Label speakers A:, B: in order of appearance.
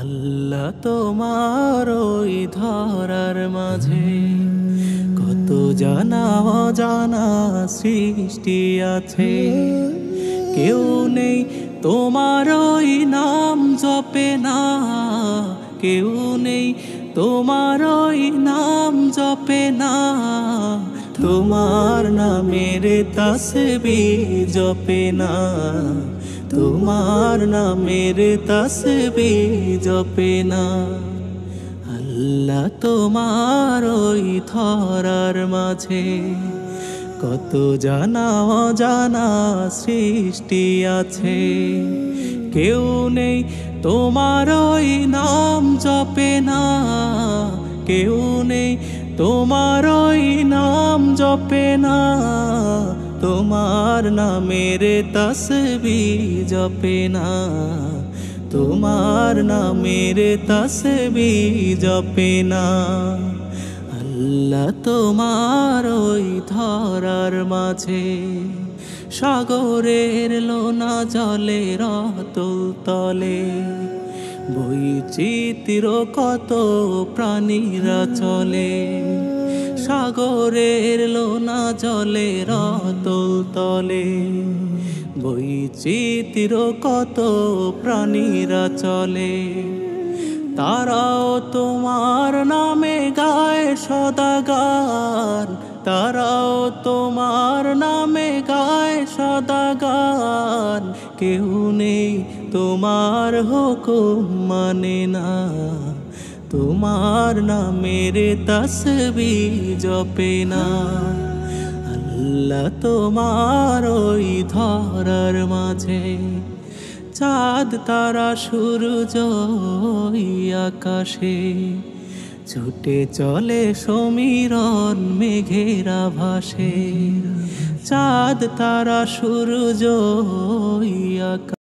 A: আল্লাহ তোমার ওই ধরার মাঝে কত জানা অজানা সৃষ্টি আছে। কেউ নেই তোমার ওই নাম জপে না, কেউ নেই তোমার ওই নাম জপে না। তোমার নামের তাসবিহ জপে না, তোমার নামের তাসবিহ জপে না। আল্লাহ তোমার ওই ধরার মাঝে কত জানা অজানা সৃষ্টি আছে। কেউ নেই তোমার ওই নাম জপে না, কেউ নেই তোমার ওই নাম জপে না। তোমার নামের তাসবিহ জপে না, তোমার নামের তাসবিহ জপে না। আল্লাহ তোমার ওই ধরার মাঝে সাগরের লোনা জলের অতল তলে বৈচিত্র্য কত প্রাণীরা চলে। সাগরের লোনা জলের অতল তলে বৈচিত্র্য কত প্রাণীরা চলে। তারাও তোমার নামে গায় সদা গান, তারাও তোমার নামে গায় সদা গান। কেউ নেই তোমার হুকুম মানে না, তোমার নামের তাসবিহ জপে না। আল্লাহ তোমার ওই ধরার মাঝে চাঁদ তারা সূর্য আকাশে ছুটে চলে সমীরণ মেঘেরা ভাসে। চাঁদ তারা সূর্য আকাশে